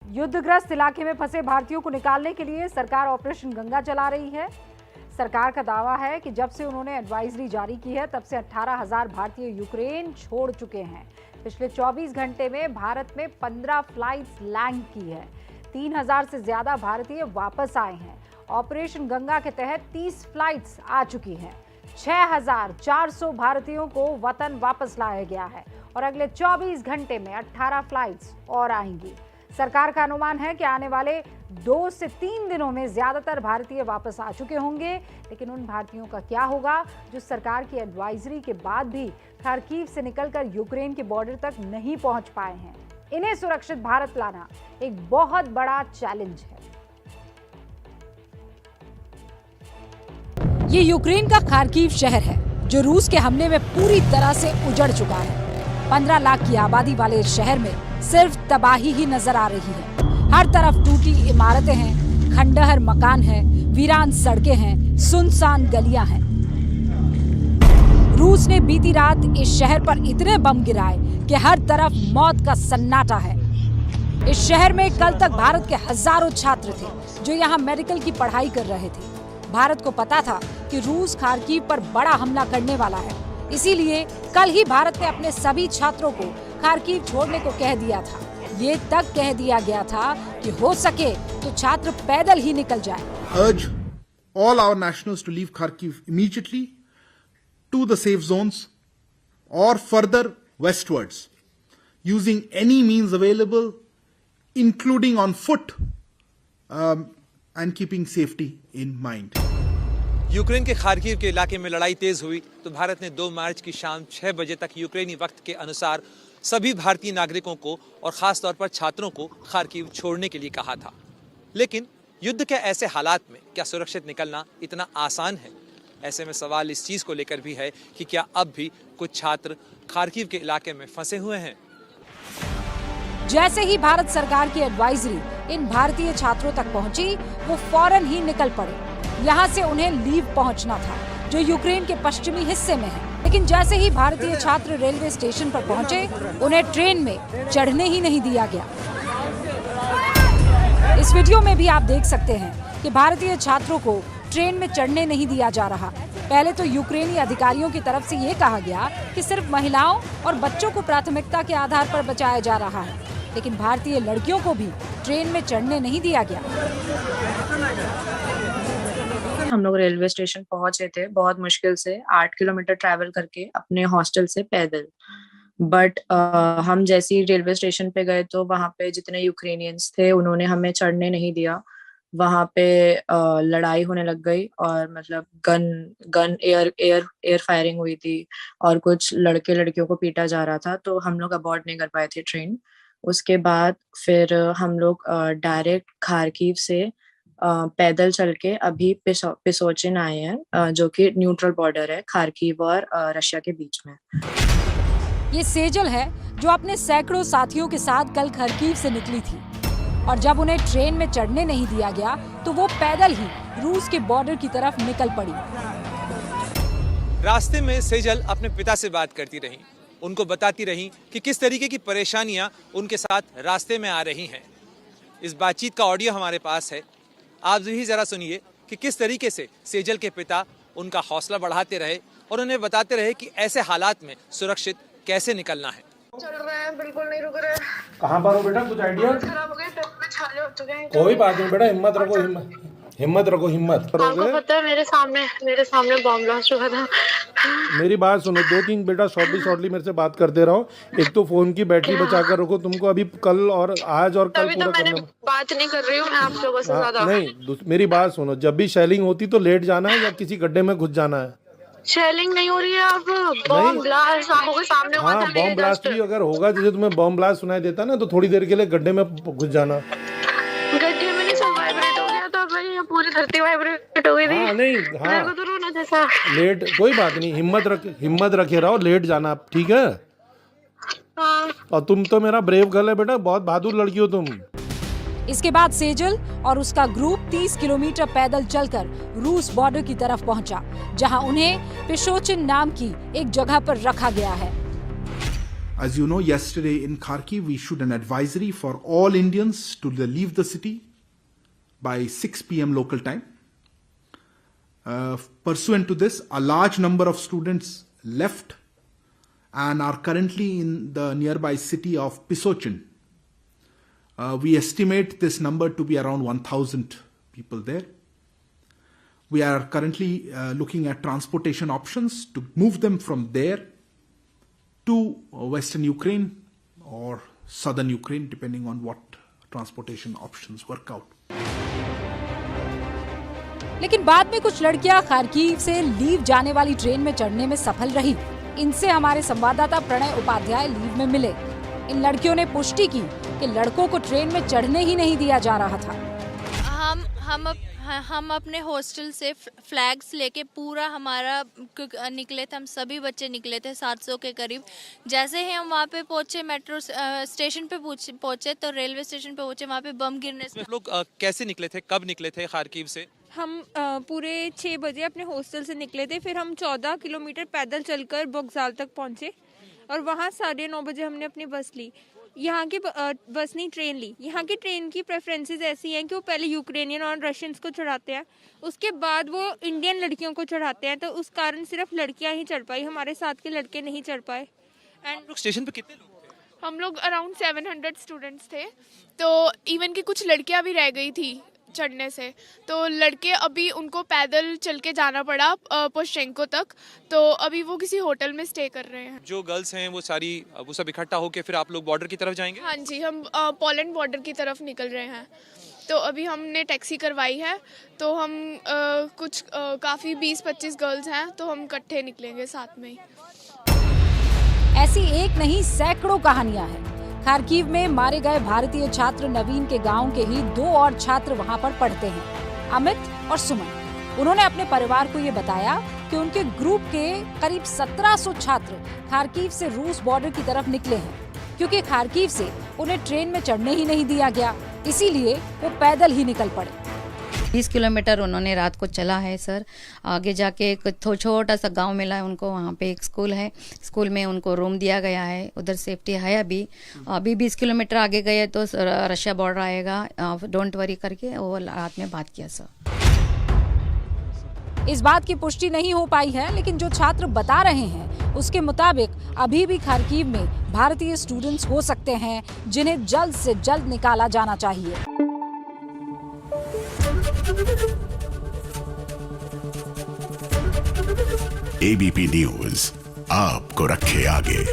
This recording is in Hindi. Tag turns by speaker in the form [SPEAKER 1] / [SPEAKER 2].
[SPEAKER 1] युद्धग्रस्त इलाके में फंसे भारतीयों को निकालने के लिए सरकार ऑपरेशन गंगा चला रही है। सरकार का दावा है कि जब से उन्होंने एडवाइजरी जारी की है तब से 18,000 भारतीय यूक्रेन छोड़ चुके हैं। पिछले 24 घंटे में भारत में 15 फ्लाइट्स लैंड की है। 3,000 से ज्यादा भारतीय वापस आए हैं। ऑपरेशन गंगा के तहत 30 फ्लाइट्स आ चुकी हैं। 6,400 भारतीयों को वतन वापस लाया गया है और अगले 24 घंटे में 18 फ्लाइट्स और आएंगी। सरकार का अनुमान है कि आने वाले 2 से 3 दिनों में ज्यादातर भारतीय वापस आ चुके होंगे, लेकिन उन भारतीयों का क्या होगा जो सरकार की एडवाइजरी के बाद भी खार्किव से निकलकर यूक्रेन के बॉर्डर तक नहीं पहुंच पाए हैं। इन्हें सुरक्षित भारत लाना एक बहुत बड़ा चैलेंज है।
[SPEAKER 2] ये यूक्रेन का खार्किव शहर है जो रूस के हमले में पूरी तरह से उजड़ चुका है। 15 लाख की आबादी वाले इस शहर में सिर्फ तबाही ही नजर आ रही है। हर तरफ टूटी इमारतें हैं, खंडहर मकान हैं, वीरान सड़कें हैं, सुनसान गलियां हैं। रूस ने बीती रात इस शहर पर इतने बम गिराए कि हर तरफ मौत का सन्नाटा है। इस शहर में कल तक भारत के हजारों छात्र थे जो यहाँ मेडिकल की पढ़ाई कर रहे थे। भारत को पता था कि रूस खार्किव पर बड़ा हमला करने वाला है, इसीलिए कल ही भारत ने अपने सभी छात्रों को खार्किव छोड़ने को कह दिया था। ये तक कह दिया गया था कि हो सके तो छात्र पैदल ही निकल जाएं।
[SPEAKER 3] Urge all our nationals to leave Kharkiv immediately to the safe zones or further westwards using any means available, including on foot, and keeping safety in mind.
[SPEAKER 4] Ukraine के खार्किव के इलाके में लड़ाई तेज हुई तो भारत ने 2 मार्च की शाम 6 बजे तक यूक्रेनी वक्त के अनुसार सभी भारतीय नागरिकों को और खास तौर पर छात्रों को खार्किव छोड़ने के लिए कहा था। लेकिन युद्ध के ऐसे हालात में क्या सुरक्षित निकलना इतना आसान है? ऐसे में सवाल इस चीज को लेकर भी है कि क्या अब भी कुछ छात्र खार्किव के इलाके में फंसे हुए हैं।
[SPEAKER 2] जैसे ही भारत सरकार की एडवाइजरी इन भारतीय छात्रों तक पहुंची, वो फौरन ही निकल पड़े। यहाँ से उन्हें लीव पहुंचना था जो यूक्रेन के पश्चिमी हिस्से में है, लेकिन जैसे ही भारतीय छात्र रेलवे स्टेशन पर पहुंचे, उन्हें ट्रेन में चढ़ने ही नहीं दिया गया। इस वीडियो में भी आप देख सकते हैं कि भारतीय छात्रों को ट्रेन में चढ़ने नहीं दिया जा रहा। पहले तो यूक्रेनी अधिकारियों की तरफ से ये कहा गया कि सिर्फ महिलाओं और बच्चों को प्राथमिकता के आधार पर बचाया जा रहा है, लेकिन भारतीय लड़कियों को भी ट्रेन में चढ़ने नहीं दिया गया।
[SPEAKER 5] हम लोग रेलवे स्टेशन पहुंचे थे बहुत मुश्किल से 8 किलोमीटर ट्रैवल करके अपने हॉस्टल से पैदल। बट हम जैसे ही रेलवे स्टेशन पे गए तो वहां पे जितने यूक्रेनियंस थे उन्होंने हमें चढ़ने नहीं दिया। वहां पे लड़ाई होने लग गई और मतलब गन एयर फायरिंग हुई थी और कुछ लड़के लड़कियों को पीटा जा रहा था, तो हम लोग अबॉर्ड नहीं कर पाए थे ट्रेन। उसके बाद फिर हम लोग डायरेक्ट खार्किव से पैदल चल के अभी पिसोचिन आए हैं, जो कि न्यूट्रल बॉर्डर है खार्किव और रशिया के बीच में।
[SPEAKER 2] ये सेजल है जो अपने सैकड़ों साथियों के साथ कल खार्किव से निकली थी और जब उन्हें ट्रेन में चढ़ने नहीं दिया गया तो वो पैदल ही रूस के बॉर्डर की तरफ निकल पड़ी।
[SPEAKER 4] रास्ते में सेजल अपने पिता से बात करती रही, उनको बताती रही कि किस तरीके की परेशानियां उनके साथ रास्ते में आ रही हैं। इस बातचीत का ऑडियो हमारे पास है, आप भी जरा सुनिए कि किस तरीके से सेजल के पिता उनका हौसला बढ़ाते रहे और उन्हें बताते रहे कि ऐसे हालात में सुरक्षित कैसे निकलना है।
[SPEAKER 6] चल रहे हैं, बिल्कुल नहीं रुक रहे।
[SPEAKER 7] कहाँ पर हो बेटा, कुछ आइडिया?
[SPEAKER 6] खराब हो गए, पेट में छाले हो चुके हैं।
[SPEAKER 7] कोई बात नहीं बेटा, हिम्मत रखो, हिम्मत रखो, हिम्मत।
[SPEAKER 6] आपको पता है मेरे सामने बॉम्ब ब्लास्ट हुआ था।
[SPEAKER 7] मेरी बात सुनो, 2-3 बेटा शॉर्टली मेरे से बात करते रहो। एक तो फोन की बैटरी बचा कर रखो, तुमको अभी कल और आज और कल पूरा करना।
[SPEAKER 6] बात नहीं कर रही हूँ मैं आप लोगों से ज्यादा।
[SPEAKER 7] नहीं, मेरी बात सुनो, जब भी शेलिंग होती तो लेट जाना है या किसी गड्ढे में घुस जाना है।
[SPEAKER 6] शेलिंग नहीं हो रही है अब, बॉम्ब ब्लास्ट आपके सामने हुआ था।
[SPEAKER 7] बॉम्ब ब्लास्ट भी अगर होगा, जैसे तुम्हें बॉम्ब ब्लास्ट सुनाई देता ना, तो थोड़ी देर के लिए गड्ढे में घुस जाना।
[SPEAKER 6] गड्ढे में नहीं, सब वाइब्रेट हो गया था भाई, पूरी धरती वाइब्रेट हो गई थी। मेरे को तो रोना जैसा।
[SPEAKER 7] लेट कोई बात नहीं, हिम्मत रखे रहो, लेट जाना, ठीक है? और तुम तो मेरा ब्रेव गर्ल है बेटा, बहुत बहादुर लड़की हो तुम।
[SPEAKER 2] इसके बाद सेजल और उसका ग्रुप 30 किलोमीटर पैदल चलकर रूस बॉर्डर की तरफ पहुंचा, जहां उन्हें पिसोचिन नाम की एक जगह पर रखा गया है।
[SPEAKER 3] As you know, yesterday in Kharkiv, we issued an advisory for all Indians to leave the city by 6 p.m. local time. Pursuant to this, a large number of students left and are currently in the nearby city of Pisochin. We estimate this number to be around 1,000 people there. We are currently looking at transportation options to move them from there to Western Ukraine or Southern Ukraine, depending on what transportation options work out.
[SPEAKER 2] लेकिन बाद में कुछ लड़कियां खार्किव से लीव जाने वाली ट्रेन में चढ़ने में सफल रही। इनसे हमारे संवाददाता प्रणय उपाध्याय लीव में मिले। इन लड़कियों ने पुष्टि की कि लड़कों को ट्रेन में चढ़ने ही नहीं दिया जा रहा था।
[SPEAKER 8] हम अपने हॉस्टल से फ्लैग्स लेके पूरा हमारा निकले थे, हम सभी बच्चे निकले थे 700 के करीब। जैसे ही हम वहाँ पे पहुँचे, मेट्रो स्टेशन पे पहुँचे तो रेलवे स्टेशन पे पहुँचे, वहाँ पे बम गिरने से।
[SPEAKER 4] लोग कैसे निकले थे, कब निकले थे खार्किव से?
[SPEAKER 6] हम पूरे 6 बजे अपने हॉस्टल से निकले थे, फिर हम 14 किलोमीटर पैदल चलकर बगजाल तक पहुँचे और वहाँ 9:30 बजे हमने अपनी बस ली। यहाँ की बस नहीं, ट्रेन ली। यहाँ की ट्रेन की प्रेफरेंसेस ऐसी हैं कि वो पहले यूक्रेनियन और रशियंस को चढ़ाते हैं, उसके बाद वो इंडियन लड़कियों को चढ़ाते हैं, तो उस कारण सिर्फ लड़कियाँ ही चढ़ पाई, हमारे साथ के लड़के नहीं चढ़ पाए।
[SPEAKER 4] एंड स्टेशन पे कितने लोग थे?
[SPEAKER 9] हम लोग अराउंड 700 स्टूडेंट्स थे, तो इवन की कुछ लड़कियाँ भी रह गई थी चढ़ने से, तो लड़के अभी उनको पैदल चल के जाना पड़ा पोशेंको तक, तो अभी वो किसी होटल में स्टे कर रहे हैं।
[SPEAKER 4] जो गर्ल्स हैं वो सब इकट्ठा होके फिर आप लोग बॉर्डर की तरफ जाएंगे?
[SPEAKER 9] हाँ जी, हम पोलैंड बॉर्डर की तरफ निकल रहे हैं, तो अभी हमने टैक्सी करवाई है, तो हम कुछ काफ़ी 20-25 गर्ल्स हैं, तो हम इकट्ठे निकलेंगे साथ में ही।
[SPEAKER 2] ऐसी एक नहीं सैकड़ों कहानियां हैं। खार्किव में मारे गए भारतीय छात्र नवीन के गांव के ही 2 और छात्र वहां पर पढ़ते हैं, अमित और सुमन। उन्होंने अपने परिवार को ये बताया कि उनके ग्रुप के करीब 1700 छात्र खार्किव से रूस बॉर्डर की तरफ निकले हैं, क्योंकि खार्किव से उन्हें ट्रेन में चढ़ने ही नहीं दिया गया, इसीलिए वो पैदल ही निकल पड़े।
[SPEAKER 10] 20 किलोमीटर उन्होंने रात को चला है सर। आगे जाके एक छोटा सा गांव मिला है उनको, वहाँ पे एक स्कूल है, स्कूल में उनको रूम दिया गया है, उधर सेफ्टी है। अभी 20 किलोमीटर आगे गए तो रशिया बॉर्डर आएगा, डोंट वरी करके वो रात में बात किया सर।
[SPEAKER 2] इस बात की पुष्टि नहीं हो पाई है, लेकिन जो छात्र बता रहे हैं उसके मुताबिक अभी भी खार्किव में भारतीय स्टूडेंट्स हो सकते हैं, जिन्हें जल्द से जल्द निकाला जाना चाहिए।
[SPEAKER 11] एबीपी न्यूज आपको रखे आगे।